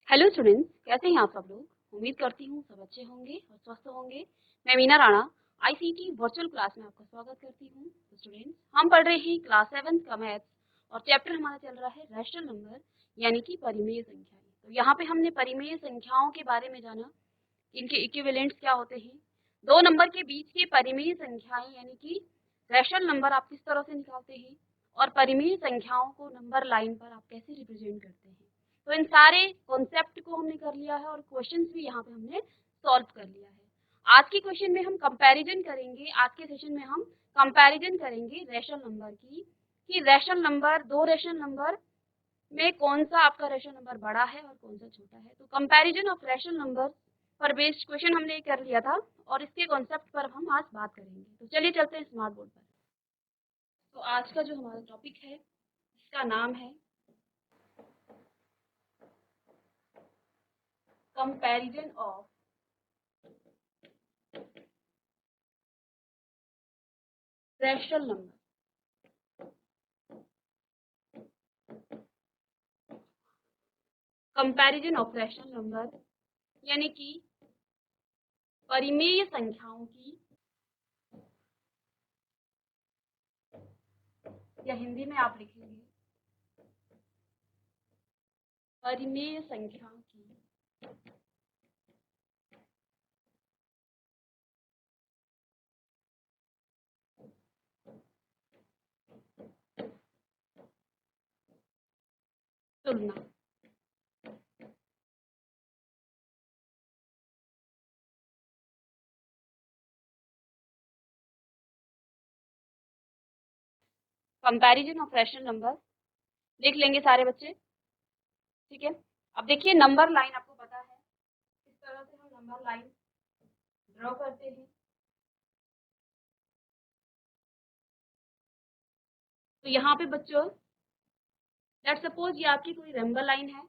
Hello students, कैसे हैं आप सब लोग। उम्मीद करती हूँ सब अच्छे होंगे और स्वस्थ होंगे। मैं Meena Rana ICT virtual class में आपका स्वागत करती हूँ। तो स्टूडेंट्स, हम पढ़ रहे हैं क्लास 7 का मैथ्स और चैप्टर हमारा चल रहा है रैशनल नंबर यानी कि परिमेय संख्याएं। तो यहाँ पे हमने परिमेय संख्याओं के बारे में जाना, इनके इक्विवेलेंट्स क्या होते हैं, दो नंबर के बीच के परिमेय संख्याएं यानी कि रैशनल नंबर आप किस तरह से निकालते हैं और परिमेय संख्याओं को नंबर लाइन पर आप कैसे रिप्रेजेंट करते हैं। तो इन सारे कॉन्सेप्ट को हमने कर लिया है और क्वेश्चंस भी यहाँ पे हमने सॉल्व कर लिया है। आज के क्वेश्चन में हम कंपैरिजन करेंगे, आज के सेशन में हम कंपैरिजन करेंगे रैशनल नंबर की, कि रैशनल नंबर, दो रैशनल नंबर में कौन सा आपका रैशनल नंबर बड़ा है और कौन सा छोटा है। तो कंपैरिजन ऑफ रैशनल नंबर पर बेस्ड क्वेश्चन हमने कर लिया था और इसके कॉन्सेप्ट पर हम आज बात करेंगे। तो चलिए चलते हैं स्मार्ट बोर्ड पर। तो आज का जो हमारा टॉपिक है इसका नाम है comparison of rational number. Comparison of rational number यानी कि परिमेय संख्याओं की, या हिंदी में आप लिखेंगे परिमेय संख्याओं की तुलना। कंपैरिजन ऑफ रैशनल नंबर लिख लेंगे सारे बच्चे, ठीक है। अब देखिए नंबर लाइन आपको पता है किस तरह से हम नंबर लाइन ड्रॉ करते हैं। तो यहाँ पे बच्चों लेट्स सपोज ये आपकी कोई नंबर लाइन है,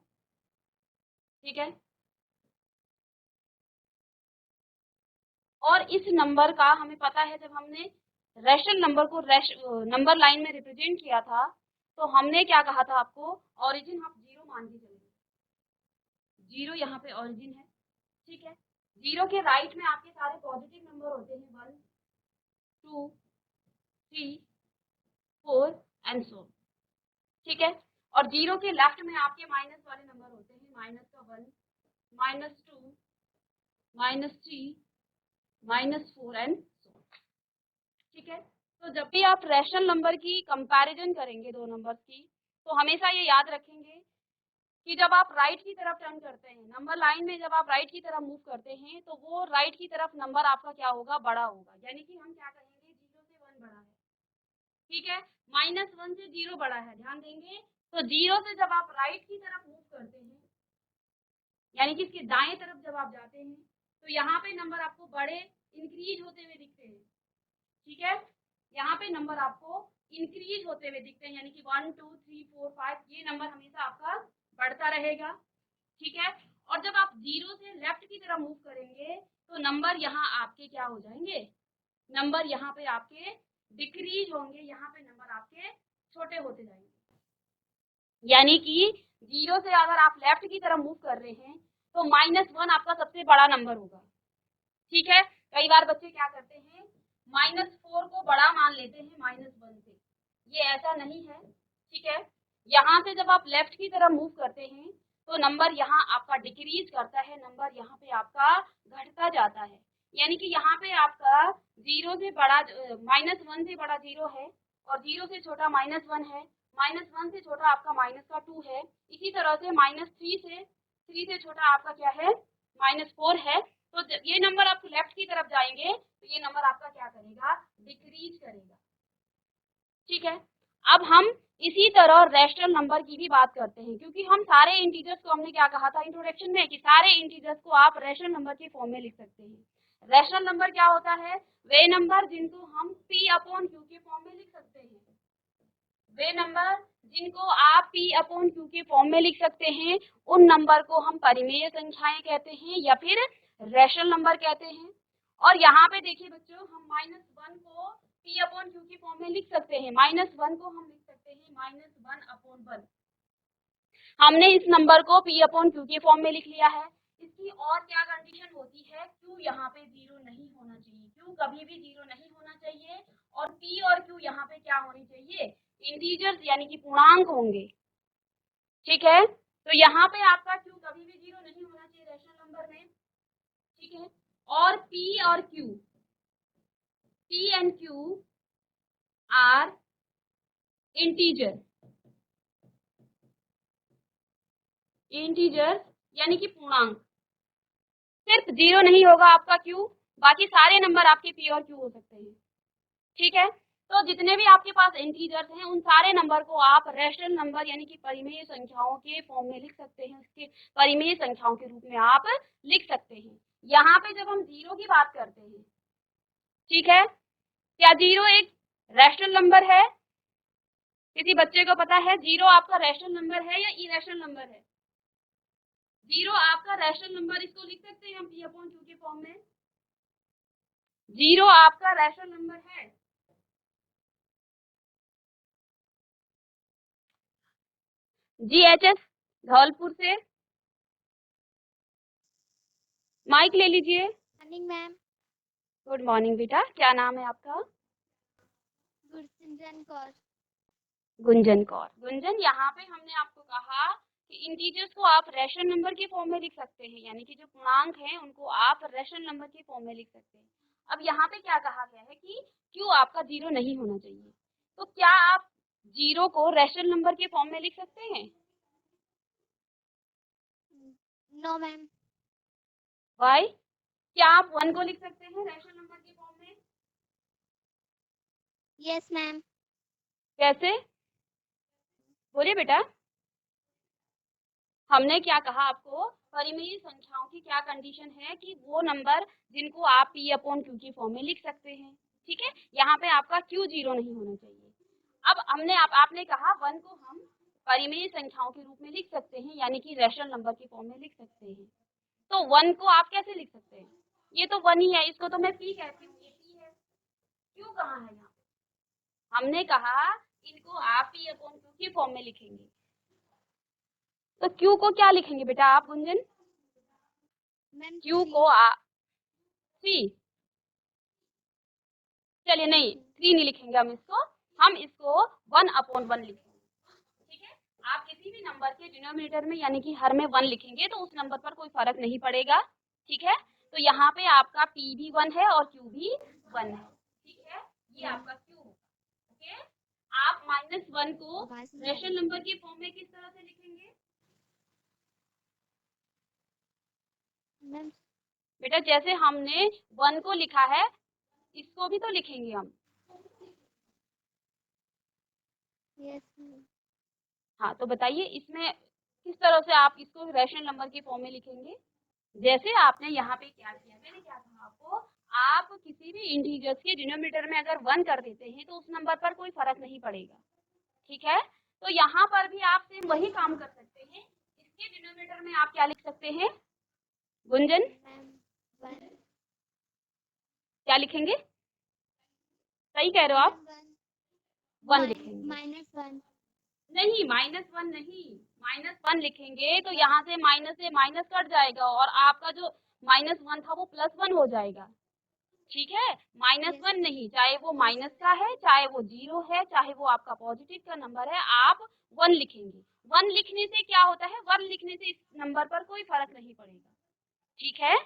ठीक है, और इस नंबर का हमें पता है जब हमने रैशनल नंबर को नंबर लाइन में रिप्रेजेंट किया था तो हमने क्या कहा था आपको, ओरिजिन आप जीरो मान के चलिए, जीरो यहाँ पे ओरिजिन है, ठीक है। जीरो के राइट में आपके सारे पॉजिटिव नंबर होते हैं, 1 2 3 4 एंड सो, ठीक है। और जीरो के लेफ्ट में आपके माइनस वाले नंबर होते हैं, माइनस का 1, -2, -3, -4 एंड सो, ठीक है। तो जब भी आप रैशनल नंबर की कंपैरिजन करेंगे दो नंबर्स की, तो हमेशा ये याद रखेंगे कि जब आप राइट की तरफ टर्न करते हैं, नंबर लाइन में जब आप राइट की तरफ मूव करते हैं तो वो राइट की तरफ नंबर आपका क्या होगा, बड़ा होगा। यानी कि हम क्या कहेंगे, 0 से 1 बड़ा है, ठीक है, -1 से 0 बड़ा है, ध्यान देंगे। तो 0 से जब आप राइट की तरफ मूव करते हैं यानी कि इसके दाएं तरफ जब आप जाते हैं तो यहाँ पे नंबर आपको बड़े इंक्रीज होते हुए दिखते हैं, ठीक है। यहाँ पे नंबर आपको इंक्रीज होते हुए दिखते हैं, यानी कि 1 2 3 4 5 ये नंबर हमेशा आपका बढ़ता रहेगा, ठीक है। और जब आप 0 से लेफ्ट की तरफ मूव करेंगे तो नंबर यहाँ आपके क्या हो जाएंगे, नंबर यहाँ पे आपके डिक्रीज होंगे, यहाँ पे नंबर आपके छोटे होते जाएंगे। यानी कि 0 से अगर आप लेफ्ट की तरफ मूव कर रहे हैं तो -1 आपका सबसे बड़ा नंबर होगा, ठीक है। कई बार बच्चे क्या करते हैं, -4 को बड़ा मान लेते हैं -1 से, ये ऐसा नहीं है, ठीक है। यहाँ से जब आप लेफ्ट की तरफ मूव करते हैं तो नंबर यहाँ आपका डिक्रीज करता है, नंबर यहाँ पे आपका घटता जाता है। यानी कि यहाँ पे आपका 0 से बड़ा -1 से बड़ा 0 है और 0 से छोटा -1 है, -1 से छोटा आपका -2 है। इसी तरह से -3 से छोटा आपका क्या है, -4 है। तो ये नंबर आप लेफ्ट की तरफ जाएंगे तो ये नंबर आपका क्या करेगा, डिक्रीज करेगा, ठीक है। अब हम इसी तरह रैशनल नंबर की भी बात करते हैं, क्योंकि हम सारे इंटीजर्स को, हमने क्या कहा था इंट्रोडक्शन में, कि सारे इंटीजर्स को आप रैशनल नंबर के फॉर्म में लिख सकते हैं। रैशनल नंबर क्या होता है, वे नंबर जिनको हम P/Q के फॉर्म में लिख सकते हैं, वे नंबर जिनको आप P/Q के फॉर्म में लिख सकते हैं, उन नंबर को हम परिमेय संख्याएं कहते हैं या फिर रैशनल नंबर कहते हैं। और यहाँ पे देखिए बच्चों, हम -1 को P/Q के फॉर्म में लिख सकते हैं, -1 को हम लिख सकते हैं -1/1, हमने इस नंबर को P अपॉन Q के फॉर्म में लिख लिया है। इसकी और क्या कंडीशन होती है, Q यहाँ पे 0 नहीं होना चाहिए, Q कभी भी 0 नहीं होना चाहिए, और P और Q यहाँ पे क्या होनी चाहिए, इंटीजर्स यानी कि पूर्णांक होंगे। ठीक है, तो यहाँ पे आपका Q कभी भी 0 नहीं होना चाहिए रैशनल नंबर में। ठीक है, और P और Q, P and Q are integer, integers यानी कि पूर्णांक। सिर्फ 0 नहीं होगा आपका Q, बाकी सारे नंबर आपके P और Q हो सकते हैं। ठीक है, तो जितने भी आपके पास इंटीजर्स हैं उन सारे नंबर को आप रैशनल नंबर यानी कि परिमेय संख्याओं के फॉर्म में लिख सकते हैं, उसके परिमेय संख्याओं के रूप में आप लिख सकते हैं। यहाँ पे जब हम 0 की बात करते हैं, ठीक है, क्या 0 एक रैशनल नंबर है? किसी बच्चे को पता है 0 आपका रैशनल नंबर है या इरेशनल नंबर है? 0 आपका रैशनल नंबर, इसको लिख सकते हैं हम P अपॉन Q के फॉर्म में। 0 आपका रैशनल नंबर है। GHS धौलपुर से माइक ले लीजिए। Morning ma'am. गुड मॉर्निंग बेटा, क्या नाम है आपका? गुंजन कौर। गुंजन कौर। गुंजन, यहाँ पे हमने आपको कहा कि इंटीजर्स को आप रैशनल नंबर के फॉर्म में लिख सकते हैं, यानी कि जो पूर्णांक हैं उनको आप रैशनल नंबर के फॉर्म में लिख सकते हैं। अब यहाँ पे क्या कहा गया है कि Q आपका 0 नहीं होना चाहिए, तो क्या आप 0 को रैशनल नंबर के फॉर्म में लिख सकते हैं? No ma'am. वाई? क्या आप 1 को लिख सकते हैं रैशनल नंबर के फॉर्म में? Yes ma'am. कैसे, बोलिए बेटा। हमने क्या कहा आपको, परिमेय संख्याओं की क्या कंडीशन है कि वो नंबर जिनको आप P अपॉन Q की फॉर्म में लिख सकते हैं। ठीक है, यहाँ पे आपका Q 0 नहीं होना चाहिए। अब हमने आपने कहा 1 को हम परिमेय संख्याओं के रूप में लिख सकते हैं, यानी कि रैशनल नंबर की फॉर्म में लिख सकते हैं। तो 1 को आप कैसे लिख सकते हैं? ये तो 1 ही है, इसको तो मैं P कहती हूँ, ये P है। Q कहाँ है यहाँ? हमने कहा इनको आप P अपॉन Q की फॉर्म में लिखेंगे, तो Q को क्या लिखेंगे बेटा आप गुंजन? Q को थ्री, चलिए नहीं 3 नहीं लिखेंगे हम इसको 1 अपॉन 1 लिखेंगे। ठीक है, आप किसी भी नंबर के डिनोमिनेटर में यानी कि हर में 1 लिखेंगे तो उस नंबर पर कोई फर्क नहीं पड़ेगा। ठीक है, तो यहाँ पे आपका P भी 1 है और Q भी 1 है। ठीक है, ये आपका Q होगा। ओके, आप -1 को रैशनल नंबर के फॉर्म में किस तरह से लिखेंगे मैम? बेटा? जैसे हमने 1 को लिखा है, इसको भी तो लिखेंगे हम। यस। हाँ, तो बताइए इसमें किस तरह से आप इसको रैशनल नंबर के फॉर्म में लिखेंगे? जैसे आपने यहाँ पे क्या किया, मैंने क्या कहा आपको, आप किसी भी इंटीजर्स के डिनोमिनेटर में अगर 1 कर देते हैं तो उस नंबर पर कोई फर्क नहीं पड़ेगा। ठीक है, तो यहाँ पर भी आप सेम वही काम कर सकते हैं। इसके डिनोमिनेटर में आप क्या लिख सकते हैं गुंजन? क्या लिखेंगे? सही कह रहे हो आप, 1 लिखेंगे। -1 नहीं, -1 नहीं, -1 लिखेंगे तो यहाँ से माइनस कट जाएगा और आपका जो -1 था वो +1 हो जाएगा। ठीक है, -1 नहीं, चाहे वो माइनस का है, चाहे वो 0 है, चाहे वो आपका पॉजिटिव का नंबर है, आप 1 लिखेंगे। 1 लिखने से क्या होता है, 1 लिखने से इस नंबर पर कोई फर्क नहीं पड़ेगा। ठीक है,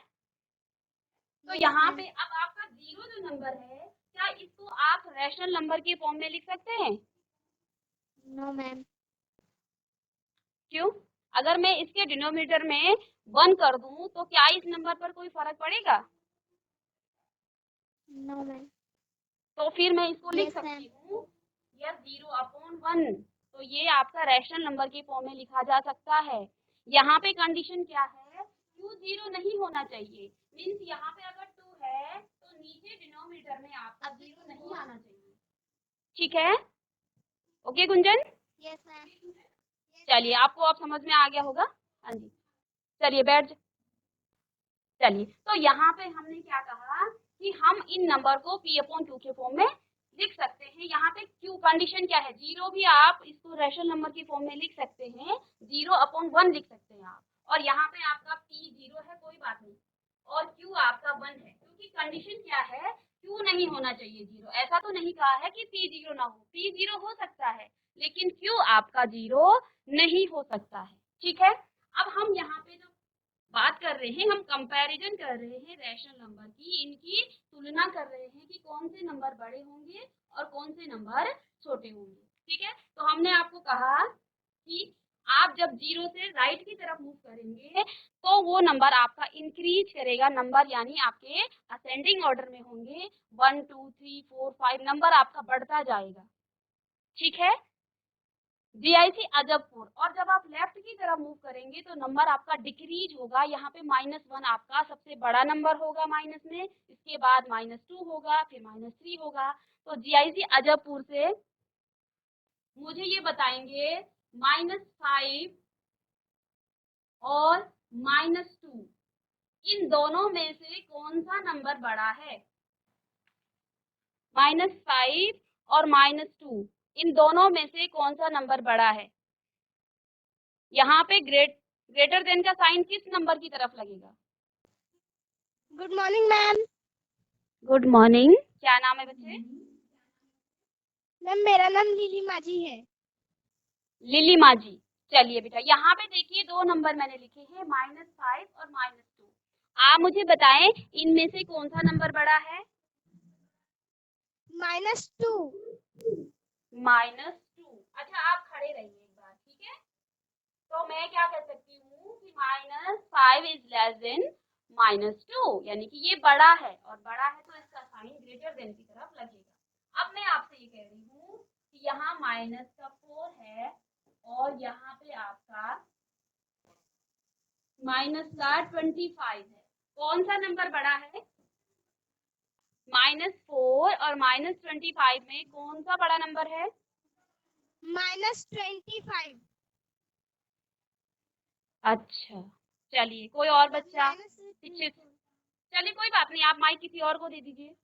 तो यहाँ पे अब आपका 0 जो नंबर है, क्या इसको आप रैशनल नंबर के फॉर्म में लिख सकते हैं? No ma'am. क्यों? अगर मैं इसके डिनोमिनेटर में 1 कर दूं तो क्या इस नंबर पर कोई फर्क पड़ेगा? No ma'am. तो फिर मैं इसको लिख यस मैम। सकती हूँ यह 0 अपॉन 1, तो ये आपका रैशनल नंबर के फॉर्म में लिखा जा सकता है। यहाँ पे कंडीशन क्या है, Q 0 नहीं होना चाहिए, मीन्स यहाँ पे अगर 2 है तो नीचे डिनोमिनेटर में आपका 0 नहीं आना चाहिए। ठीक है, ओके गुंजन? Yes ma'am. चलिए, आपको अब समझ में आ गया होगा। हाँ जी, चलिए बैठ। चलिए, तो यहाँ पे हमने क्या कहा कि हम इन नंबर को P अपॉन Q के फॉर्म में लिख सकते हैं। यहाँ पे क्यू कंडीशन क्या है, 0 भी आप इसको रैशनल नंबर की फॉर्म में लिख सकते हैं, 0/1 लिख सकते हैं आप। और यहाँ पे आपका P 0 है, कोई बात नहीं, और Q आपका 1 है, क्योंकि कंडीशन क्या है, Q नहीं होना चाहिए 0। ऐसा तो नहीं कहा है कि P 0 ना हो, P 0 हो सकता है, लेकिन Q आपका 0 नहीं हो सकता है। ठीक है, अब हम यहाँ पे जो बात कर रहे हैं, हम कंपैरिजन कर रहे हैं रैशनल नंबर की, इनकी तुलना कर रहे हैं कि कौन से नंबर बड़े होंगे और कौन से नंबर छोटे होंगे। ठीक है, तो हमने आपको कहा कि आप जब 0 से राइट की तरफ मूव करेंगे तो वो नंबर आपका इंक्रीज करेगा, नंबर यानी आपके असेंडिंग ऑर्डर में होंगे, 1 2 3 4 5 नंबर आपका बढ़ता जाएगा। ठीक है, GIC अजबपुर। और जब आप लेफ्ट की तरफ मूव करेंगे तो नंबर आपका डिक्रीज होगा, यहाँ पे -1 आपका सबसे बड़ा नंबर होगा माइनस में, इसके बाद -2 होगा, फिर -3 होगा। तो GIC अजबपुर से मुझे ये बताएंगे -5 और -2 इन दोनों में से कौन सा नंबर बड़ा है। -5 और -2 इन दोनों में से कौन सा नंबर बड़ा है। यहाँ पे ग्रेटर देन का साइन किस नंबर की तरफ लगेगा। Good morning ma'am. Good morning, क्या नाम है बच्चे। मैम मेरा नाम लिली माझी है। लिली माझी। चलिए बेटा, यहाँ पे देखिए दो नंबर मैंने लिखे हैं, -5 और -2। आप मुझे बताएं इनमें से कौन सा नंबर बड़ा है। -2। -2। अच्छा, आप खड़े रहिए एक बार, ठीक है। तो मैं क्या कह सकती हूँ कि -5 इज लेस देन -2, यानी कि ये बड़ा है, और बड़ा है तो इसका साइन ग्रेटर देन की तरफ लगेगा। अब मैं आपसे ये कह रही हूँ कि यहाँ -4 है और यहाँ पे आपका -25 है, कौन सा नंबर बड़ा है। -4 और -25 में कौन सा बड़ा नंबर है। -25। अच्छा, चलिए कोई और बच्चा पीछे। -2। चलिए कोई बात नहीं, आप माइक किसी और को दे दीजिए।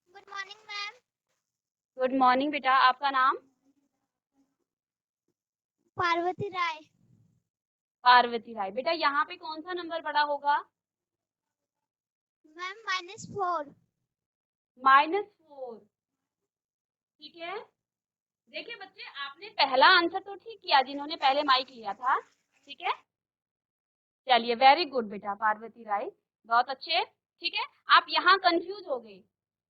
Good morning ma'am. Good morning बेटा, आपका नाम। पार्वती राय। पार्वती राय। बेटा यहाँ पे कौन सा नंबर बड़ा होगा। मैम -4। -4। ठीक है, देखिए बच्चे, आपने पहला आंसर तो ठीक किया जिन्होंने पहले माइक लिया था। ठीक है, चलिए वेरी गुड बेटा पार्वती राय, बहुत अच्छे। ठीक है, आप यहाँ कंफ्यूज हो गए।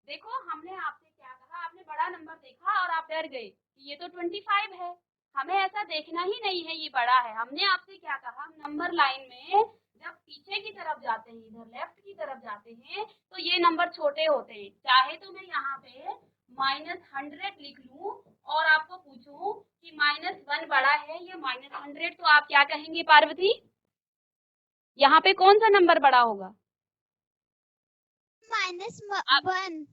देखो हमने आपसे क्या कहा, आपने बड़ा नंबर देखा और आप डर गए कि ये तो 25 है, हमें ऐसा देखना ही नहीं है ये बड़ा है। हमने आपसे क्या कहा, हम नंबर लाइन में जब पीछे की तरफ जाते हैं, इधर लेफ्ट की तरफ जाते हैं, तो ये नंबर छोटे होते हैं। चाहे तो मैं यहाँ पे -100 लिख लूं और आपको पूछूं कि -1 बड़ा है या -100, तो आप क्या कहेंगे पार्वती। यहाँ पे कौन सा नंबर बड़ा होगा। -1।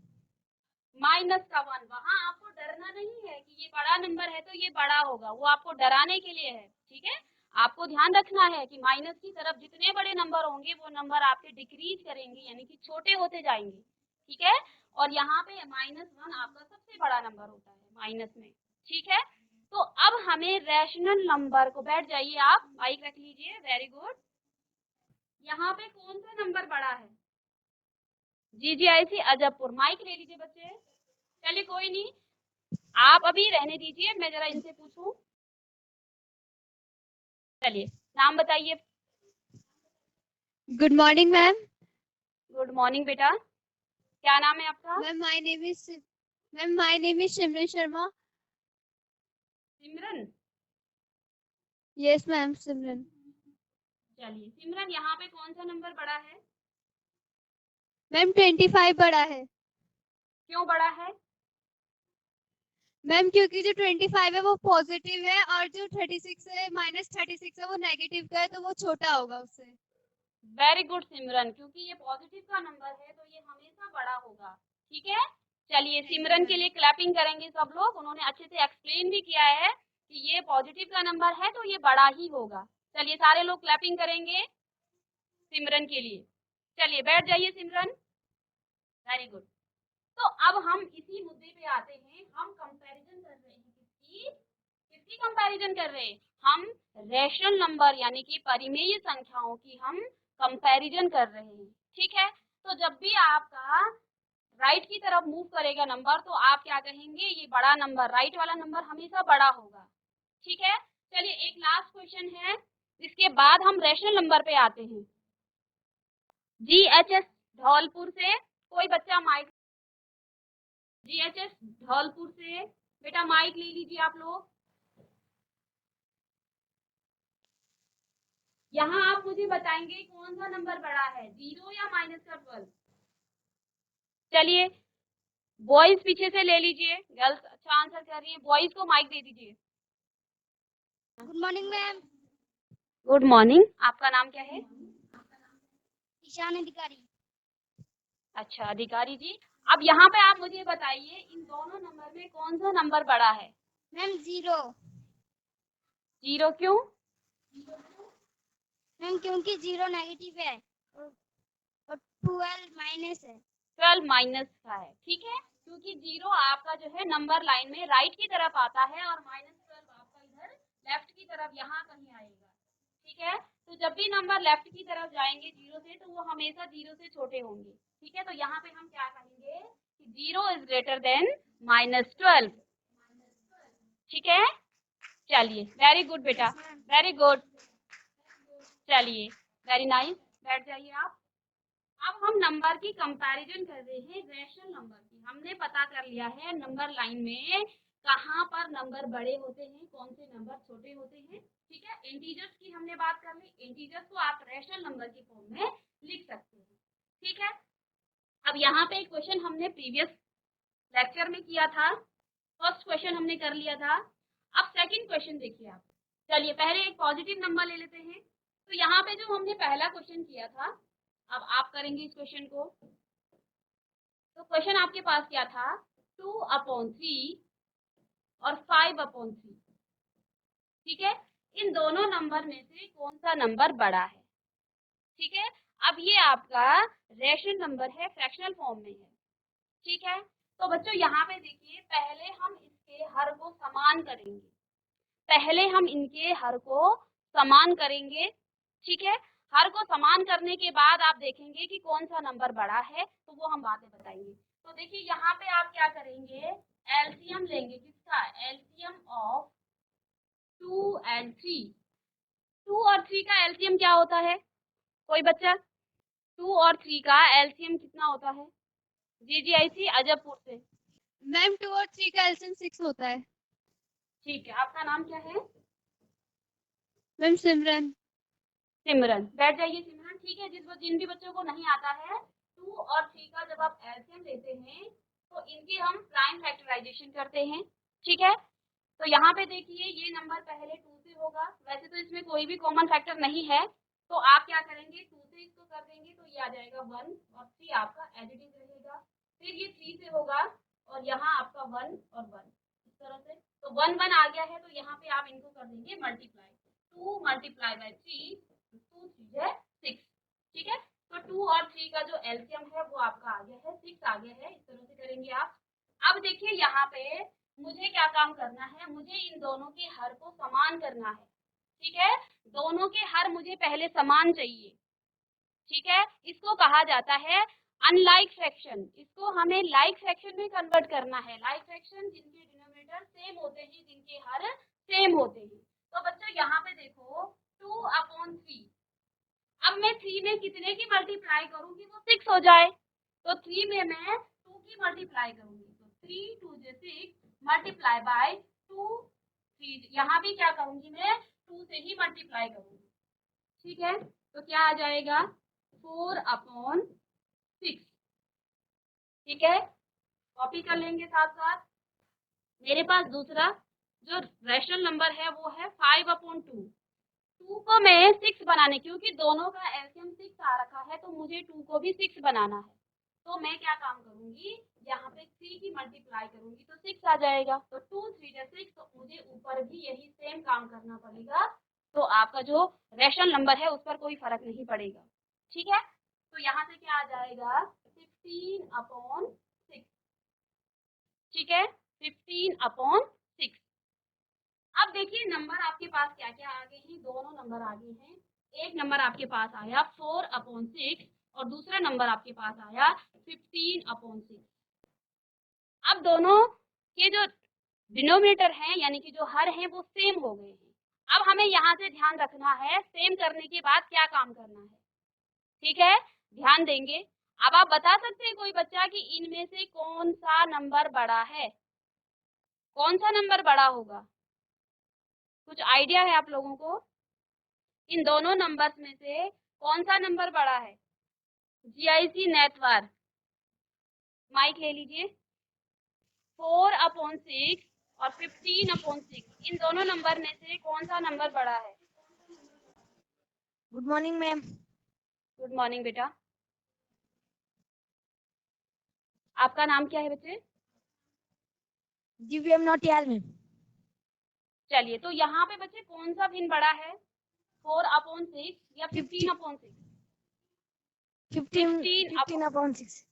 -1, वहाँ आपको डरना नहीं है कि ये बड़ा नंबर है तो ये बड़ा होगा, वो आपको डराने के लिए है। ठीक है, आपको ध्यान रखना है कि माइनस की तरफ जितने बड़े नंबर होंगे वो नंबर आपके डिक्रीज करेंगे, यानी कि छोटे होते जाएंगे। ठीक है, और यहाँ पे -1 आपका सबसे बड़ा नंबर होता है माइनस में। ठीक है, तो अब हमें रैशनल नंबर को, बैठ जाइए आप, माइक रख लीजिए, वेरी गुड। यहाँ पे कौन सा नंबर बड़ा है। GGIC अजबपुर, माइक ले लीजिए बच्चे। चलिए कोई नहीं, आप अभी रहने दीजिए, मैं जरा इनसे पूछूं। चलिए नाम बताइए। Good morning ma'am. Good morning बेटा, क्या नाम है आपका। Ma'am my name is Simran Sharma. Simran. Yes ma'am Simran. चलिए सिमरन, यहाँ पे कौन सा नंबर बड़ा है। मैम 25 बड़ा है। क्यों बड़ा है। मैम क्योंकि जो 25 है वो पॉजिटिव है और जो 36 है -36 है वो नेगेटिव का है, तो वो छोटा होगा उससे। वेरी गुड सिमरन, क्योंकि ये पॉजिटिव का नंबर है तो ये हमेशा बड़ा होगा। ठीक है, चलिए सिमरन के लिए क्लैपिंग करेंगे सब लोग, उन्होंने अच्छे से एक्सप्लेन भी किया है कि ये पॉजिटिव का नंबर है तो ये बड़ा ही होगा। चलिए सारे लोग क्लैपिंग करेंगे सिमरन के लिए। चलिए बैठ जाइए सिमरन। Very good. तो अब हम इसी मुद्दे पे आते हैं, हम कंपैरिजन कर रहे हैं किसकी कंपैरिजन कर रहे हैं, हम रैशनल नंबर यानी कि परिमेय संख्याओं की हम कंपैरिजन कर रहे हैं। ठीक है, तो जब भी आपका राइट की तरफ मूव करेगा नंबर तो आप क्या कहेंगे, ये बड़ा नंबर, राइट वाला नंबर हमेशा बड़ा होगा। ठीक है, चलिए एक लास्ट क्वेश्चन है, इसके बाद हम रैशनल नंबर पे आते हैं। GHS धौलपुर से कोई बच्चा माइक, GHS धौलपुर से बेटा माइक ले लीजिए आप लोग। यहाँ आप मुझे बताएंगे कौन सा नंबर बड़ा है, 0 या माइनस का 12। चलिए बॉयज पीछे से ले लीजिए, गर्ल्स अच्छा आंसर कर रही है, बॉयज को माइक दे दीजिए। Good morning ma'am. Good morning, आपका नाम क्या है? ईशान अधिकारी। अच्छा अधिकारी जी, अब यहाँ पे आप मुझे बताइए इन दोनों नंबर में कौन सा नंबर बड़ा है? मैम 0। 0 क्यों? मैम क्योंकि 0 नेगेटिव है और 12 माइनस है। 12 माइनस का है, ठीक है, क्योंकि 0 आपका जो है नंबर लाइन में राइट की तरफ आता है और -12 आपका इधर लेफ्ट की तरफ यहाँ कहीं आएगा। ठीक है, तो जब भी नंबर लेफ्ट की तरफ जाएंगे 0 से तो वो हमेशा 0 से छोटे होंगे। ठीक है, तो यहाँ पे हम क्या कहेंगे कि 0 इज ग्रेटर देन -12। ठीक है, चलिए वेरी गुड बेटा, वेरी गुड, चलिए वेरी नाइस, बैठ जाइए आप। अब हम नंबर की कंपैरिजन कर रहे हैं रैशनल नंबर की। हमने पता कर लिया है नंबर लाइन में कहाँ पर नंबर बड़े होते हैं, कौन से नंबर छोटे होते हैं। ठीक है, इंटीजर्स की हमने बात कर ली, इंटीजर्स को आप रैशनल नंबर की फॉर्म में लिख सकते हैं। ठीक है, अब यहाँ पे एक क्वेश्चन हमने प्रीवियस लेक्चर में किया था, फर्स्ट क्वेश्चन हमने कर लिया था। अब सेकंड क्वेश्चन देखिए आप। चलिए पहले एक पॉजिटिव नंबर ले लेते हैं। तो यहाँ पे जो हमने पहला क्वेश्चन किया था, अब आप करेंगे इस क्वेश्चन को। तो क्वेश्चन आपके पास क्या था, 2/3 और 5/3। ठीक है, इन दोनों नंबर में से कौन सा नंबर बड़ा है? ठीक है, अब ये आपका रैशनल नंबर है, फ्रैक्शनल फॉर्म में है। ठीक है, तो बच्चों यहाँ पे देखिए, पहले हम इसके हर को समान करेंगे, पहले हम इनके हर को समान करेंगे। ठीक है, हर को समान करने के बाद आप देखेंगे कि कौन सा नंबर बड़ा है, तो वो हम बातें बताएंगे। तो देखिए यहाँ पे आप क्या करेंगे, एलसीएम लेंगे, किसका? LCM of 2 and 3। 2 और 3 का एलसीएम क्या होता है कोई बच्चा? 2 और 3 का एलसीएम कितना होता है? GGIC अजबपुर से। मैम 2 और 3 का एलसीएम 6 होता है। ठीक है, आपका नाम क्या है? मैम सिमरन। सिमरन, बैठ जाइए सिमरन। ठीक है, जिन भी बच्चों को नहीं आता है 2 और 3 का जब आप एलसीएम लेते हैं तो इनकी हम प्राइम फैक्टराइजेशन करते हैं। ठीक है, तो यहाँ पे देखिए ये नंबर पहले 2 से होगा, वैसे तो इसमें कोई भी कॉमन फैक्टर नहीं है, तो आप क्या करेंगे 2 से इसको कर देंगे तो ये आ जाएगा 1 और 3 आपका एज इट इज रहेगा। फिर ये 3 से होगा और यहाँ आपका 1 और 1 इस तरह से, तो 1 1 आ गया है, तो यहाँ पे आप इनको कर देंगे मल्टीप्लाई, 2 मल्टीप्लाई बाय 3, 2 3 है 6। ठीक है, तो 2 और 3 का जो एलसीएम है वो आपका आ गया है 6 आ गया है, इस तरह से करेंगे आप। अब देखिए यहाँ पे मुझे क्या काम करना है, मुझे इन दोनों के हर को समान करना है। ठीक है, दोनों के हर मुझे पहले समान चाहिए। ठीक है, इसको कहा जाता है अनलाइक फ्रैक्शन, इसको हमें लाइक फ्रैक्शन में कन्वर्ट करना है। लाइक फ्रैक्शन जिनके डिनोमिनेटर सेम होते हैं, जिनके हर सेम होते हैं। तो बच्चों यहाँ पे देखो 2/3, अब मैं 3 में कितने की मल्टीप्लाई करूंगी वो 6 हो जाए, तो 3 में मैं 2 की मल्टीप्लाई करूंगी, तो 3 2 6 मल्टीप्लाई बाय 2, 3 यहाँ भी क्या करूंगी मैं 2 से ही मल्टीप्लाई करूंगी। ठीक है, तो क्या आ जाएगा 4/6। ठीक है, कॉपी कर लेंगे साथ साथ। मेरे पास दूसरा जो रैशनल नंबर है वो है 5/2। 2 को मैं 6 बनाने, क्योंकि दोनों का एलसीएम 6 आ रखा है तो मुझे 2 को भी 6 बनाना है, तो मैं क्या काम करूंगी यहाँ पे 3 की मल्टीप्लाई करूंगी तो 6 आ जाएगा, तो 2 3 6, तो मुझे ऊपर भी यही सेम काम करना पड़ेगा, तो आपका जो रैशनल नंबर है उस पर कोई फर्क नहीं पड़ेगा। ठीक है, तो यहाँ से क्या आ जाएगा 15/6, ठीक है, 15/6। अब देखिए नंबर आपके पास क्या क्या आ गए हैं, दोनों नंबर आ गए हैं। एक नंबर आपके पास आया 4/6 और दूसरा नंबर आपके पास आया 15/6। अब दोनों के जो डिनोमिनेटर हैं यानी कि जो हर हैं वो सेम हो गए हैं। अब हमें यहाँ से ध्यान रखना है सेम करने के बाद क्या काम करना है, ठीक है, ध्यान देंगे। अब आप बता सकते हैं कोई बच्चा कि इनमें से कौन सा नंबर बड़ा है, कौन सा नंबर बड़ा होगा, कुछ आइडिया है आप लोगों को? इन दोनों नंबर्स में से कौन सा नंबर बड़ा है? जीआईसी नेटवर्क, माइक ले लीजिए। 4/6 और 15/6, इन दोनों नंबर में से कौन सा नंबर बड़ा है? Good morning ma'am. Good morning बेटा, आपका नाम क्या है बच्चे? दिव्यम नौटियाल मैम। चलिए, तो यहाँ पे बच्चे कौन सा भिन्न बड़ा है, 4/6 या 15/6? 15/6।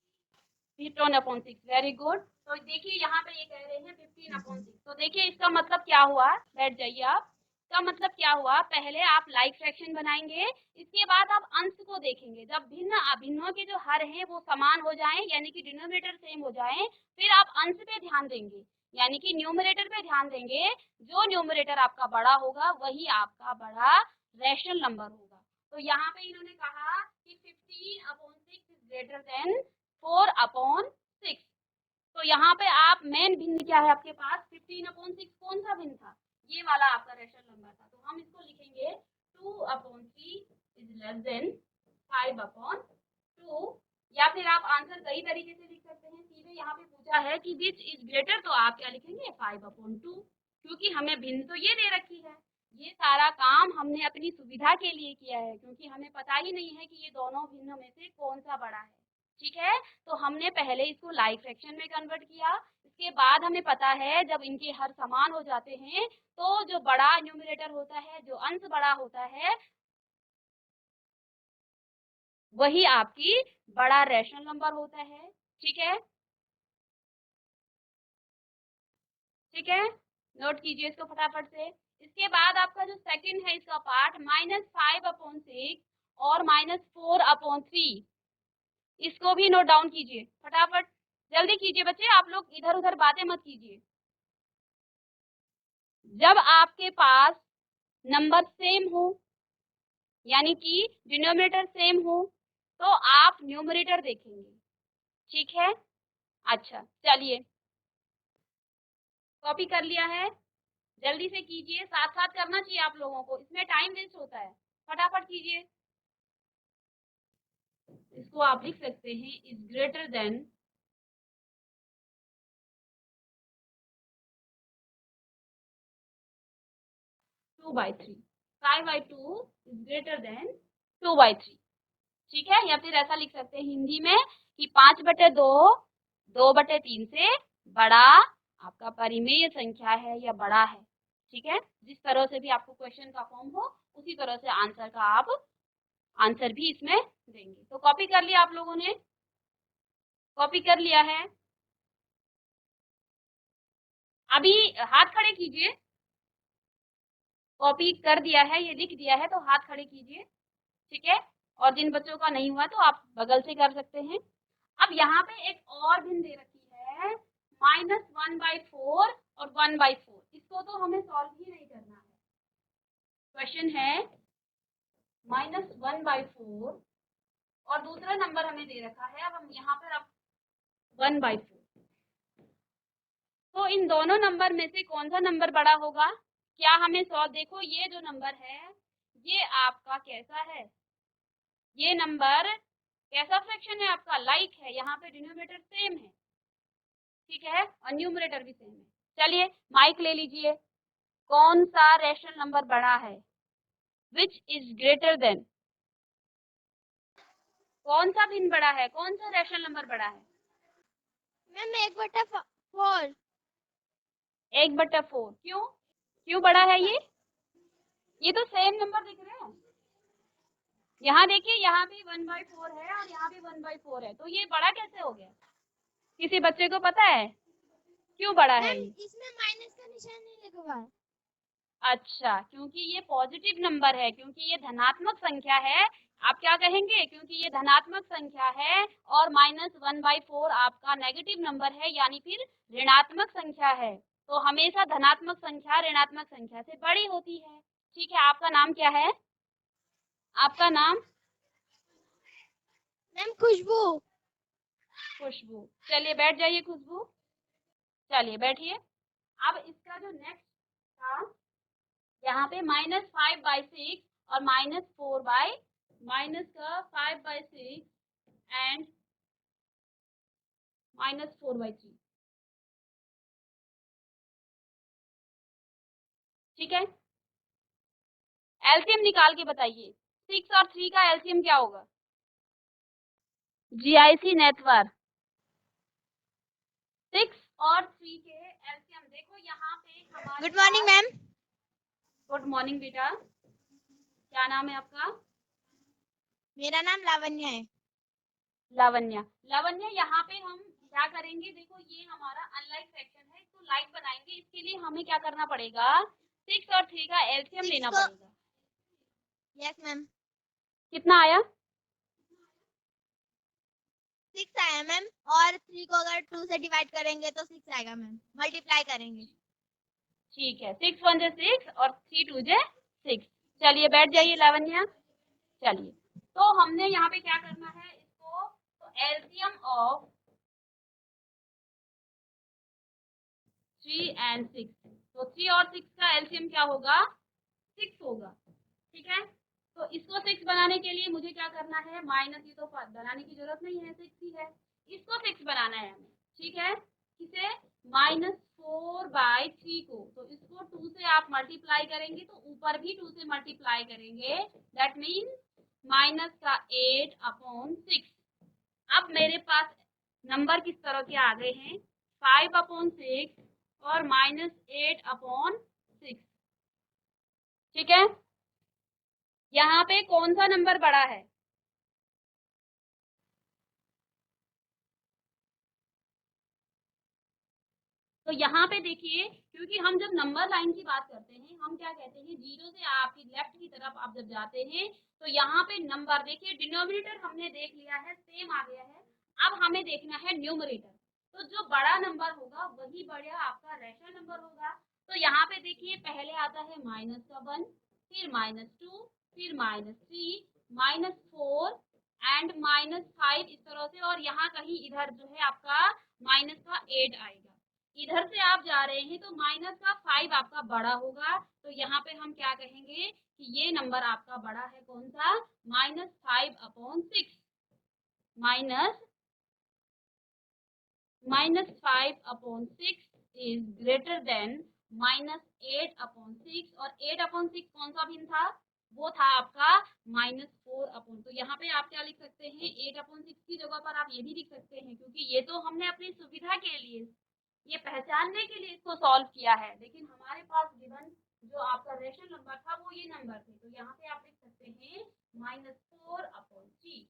15/6, वेरी गुड। तो देखिए यहाँ पे ये कह रहे हैं 15/6, तो देखिए इसका मतलब क्या हुआ, बैठ जाइए आप। इसका मतलब क्या हुआ, पहले आप लाइक फ्रैक्शन बनाएंगे, इसके बाद आप अंश को देखेंगे। जब भिन्न अभिन्नों के जो हर हैं वो समान हो जाएं यानी कि डिनोमिनेटर सेम हो जाएं, फिर आप अंश पे ध्यान देंगे यानी कि न्यूमरेटर पे ध्यान देंगे। जो न्यूमरेटर आपका बड़ा होगा वही आपका बड़ा रैशनल नंबर होगा। तो यहाँ पे इन्होंने कहा कि 15/6 इज ग्रेटर देन 4/6। तो यहाँ पे आप मेन भिन्न क्या है आपके पास, 15/6 कौन सा भिन्न था, ये वाला आपका रैशनल नंबर था। तो हम इसको लिखेंगे 2/3 इज लेस देन 5/2, या फिर आप आंसर कई तरीके से लिख सकते हैं। सीधे यहाँ पे पूछा है कि विच इज ग्रेटर, तो आप क्या लिखेंगे 5/2, क्योंकि हमें भिन्न तो ये दे रखी है। ये सारा काम हमने अपनी सुविधा के लिए किया है क्योंकि हमें पता ही नहीं है कि ये दोनों भिन्न में से कौन सा बड़ा है, ठीक है। तो हमने पहले इसको लाइक फ्रैक्शन में कन्वर्ट किया, इसके बाद हमें पता है जब इनके हर समान हो जाते हैं तो जो बड़ा न्यूमरेटर होता है, जो अंश बड़ा होता है, वही आपकी बड़ा रैशनल नंबर होता है, ठीक है, ठीक है। नोट कीजिए इसको फटाफट से। इसके बाद आपका जो सेकंड है इसका पार्ट -5/6 और -4/3, इसको भी नोट डाउन कीजिए फटाफट, जल्दी कीजिए बच्चे, आप लोग इधर उधर बातें मत कीजिए। जब आपके पास नंबर सेम हो यानी कि डिनोमिनेटर सेम हो तो आप न्यूमरेटर देखेंगे, ठीक है। अच्छा चलिए, कॉपी कर लिया है, जल्दी से कीजिए, साथ साथ करना चाहिए आप लोगों को, इसमें टाइम वेस्ट होता है, फटाफट कीजिए। इसको आप लिख सकते हैं is greater than 2/3, 5/2 is greater than 2/3, ठीक है। या फिर ऐसा लिख सकते हैं हिंदी में कि 5/2 2/3 से बड़ा आपका परिमेय संख्या है या बड़ा है, ठीक है। जिस तरह से भी आपको क्वेश्चन का फॉर्म हो उसी तरह से आंसर का आप आंसर भी इसमें देंगे। तो कॉपी कर लिया आप लोगों ने, कॉपी कर लिया है, अभी हाथ खड़े कीजिए। कॉपी कर दिया है, ये लिख दिया है तो हाथ खड़े कीजिए, ठीक है। और जिन बच्चों का नहीं हुआ तो आप बगल से कर सकते हैं। अब यहाँ पे एक और भिन्न दे रखी है -1/4 और 1/4, इसको तो हमें सॉल्व ही नहीं करना है। क्वेश्चन है -1/4 और दूसरा नंबर हमें दे रखा है, अब हम यहाँ पर अब 1/4, तो इन दोनों नंबर में से कौन सा नंबर बड़ा होगा, क्या हमें सॉल्व, देखो ये जो नंबर है ये आपका कैसा है, ये नंबर कैसा फ्रैक्शन है आपका, लाइक है, यहाँ पे डिनोमिनेटर सेम है, ठीक है, और न्यूमरेटर भी सेम है। चलिए माइक ले लीजिए, कौन सा रैशनल नंबर बड़ा है, विच इज ग्रेटर देन, कौन सा भिन्न बड़ा है, कौन सा रैशनल नंबर बड़ा है? मैम 1/4। 1/4, क्यों बड़ा है ये तो सेम नंबर दिख रहे हैं। यहाँ देखिए, यहाँ भी 1/4 है और यहाँ भी 1/4 है, तो ये बड़ा कैसे हो गया? किसी बच्चे को पता है क्यों बड़ा है मैम ये? इसमें माइनस का निशान नहीं लगा हुआ है। अच्छा, क्योंकि ये पॉजिटिव नंबर है, क्योंकि ये धनात्मक संख्या है। आप क्या कहेंगे? क्योंकि ये धनात्मक संख्या है और -1/4 आपका नेगेटिव नंबर है, यानी फिर ऋणात्मक संख्या है। तो हमेशा धनात्मक संख्या ऋणात्मक संख्या से बड़ी होती है। ठीक है, आपका नाम क्या है? आपका नाम? मैम खुशबू। खुशबू। चलिए बैठ जाइए खुशबू, चलिए बैठिए। अब इसका जो नेक्स्ट था, यहाँ पे -5/6 और -5/6 एंड -4/3। ठीक है, एलसीएम निकाल के बताइए। 6 और 3 का एलसीएम क्या होगा? GIC network. 6 और 3 के एलसीएम देखो यहाँ पे हमारे। Good morning ma'am. Good morning बेटा, क्या नाम है आपका? मेरा नाम लावण्या है। लावण्या। लावण्या, यहाँ पे हम क्या करेंगे? देखो ये हमारा अनलाइक फ्रैक्शन है, इसको लाइक बनाएंगे। इसके लिए हमें क्या करना पड़ेगा? 6 और 3 का एलसीएम लेना पड़ेगा। Yes ma'am. कितना आया? 6 आया मैम, और 3 को अगर 2 से डिवाइड करेंगे तो 6 आएगा मैम, मल्टीप्लाई करेंगे। ठीक है, 6 1 जा 6 और 3 2 जा 6। चलिए बैठ जाइए लावण्या। चलिए, तो हमने यहाँ पे क्या करना है इसको, तो एलसीएम ऑफ 3 एंड 6, तो 3 और 6 का एलसीएम क्या होगा? 6 होगा। ठीक है, तो इसको 6 बनाने के लिए मुझे क्या करना है? माइनस, ये तो बनाने की जरूरत नहीं है, 6 ही है। इसको 6 बनाना है हमें। ठीक है, किसे? -4/3 को। तो इसको 2 से आप मल्टीप्लाई करेंगे तो ऊपर भी 2 से मल्टीप्लाई करेंगे, दैट मीन -8/6। अब मेरे पास नंबर किस तरह के आ गए हैं? 5/6 और -8/6। ठीक है, यहाँ पे कौन सा नंबर बड़ा है? तो यहाँ पे देखिए, क्योंकि हम जब नंबर लाइन की बात करते हैं, हम क्या कहते हैं? जीरो से आपकी लेफ्ट की तरफ आप जब जाते हैं तो यहाँ पे नंबर देखिए, डिनोमिनेटर हमने देख लिया है, सेम आ गया है। अब हमें देखना है न्यूमरेटर। तो जो बड़ा नंबर होगा वही बड़ा आपका रैशनल नंबर होगा। तो यहाँ पे देखिए, पहले आता है -1, फिर -2, फिर -3, -4 एंड -5, इस तरह से। और यहाँ कहीं इधर जो है आपका -8 आएगा। इधर से आप जा रहे हैं तो -5 आपका बड़ा होगा। तो यहाँ पे हम क्या कहेंगे कि ये नंबर आपका बड़ा है, कौन सा? -5/6। -5/6 इज ग्रेटर देन -8/6। और 8/6 कौन सा भिन्न था? वो था आपका -4। तो यहाँ पे आप क्या लिख सकते हैं? 8/6 की जगह पर आप ये भी लिख सकते हैं, क्योंकि ये तो हमने अपनी सुविधा के लिए, ये पहचानने के लिए इसको सॉल्व किया है, लेकिन हमारे पास गिवन जो आपका रेशनल नंबर था वो ये नंबर थे। तो यहाँ पे आप लिख सकते हैं -4/3।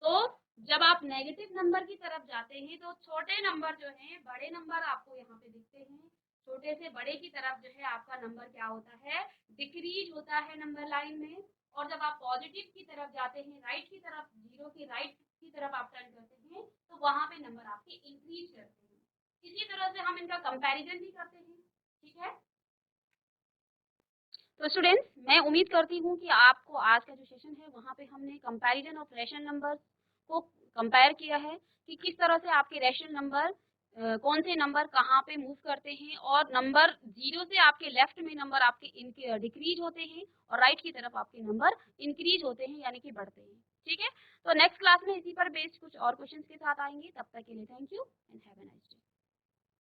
तो जब आप नेगेटिव नंबर की तरफ जाते हैं तो छोटे नंबर जो हैं, बड़े नंबर आपको यहाँ पे दिखते हैं। छोटे से बड़े की तरफ जो है आपका नंबर क्या होता है? डिक्रीज होता है नंबर लाइन में। और जब आप पॉजिटिव की तरफ जाते हैं, राइट की तरफ, जीरो की राइट की तरफ आप टर्न करते हैं, तो वहां पे नंबर आपके इंक्रीज करते हैं। इसी तरह से हम इनका कंपैरिजन भी करते हैं। ठीक है, तो स्टूडेंट्स, मैं उम्मीद करती हूँ कि आपको आज का जो सेशन है वहाँ पे हमने कंपैरिजन ऑफ रैशनल नंबर्स को कंपेयर किया है कि किस तरह से आपके रैशनल नंबर, कौन से नंबर कहाँ पे मूव करते हैं, और नंबर जीरो से आपके लेफ्ट में नंबर आपके इनके डिक्रीज होते हैं और राइट की तरफ आपके नंबर इंक्रीज होते हैं, यानी कि बढ़ते हैं। ठीक है, तो नेक्स्ट क्लास में इसी पर बेस्ड कुछ और क्वेश्चंस के साथ आएंगे। तब तक के लिए thank you and have a nice day.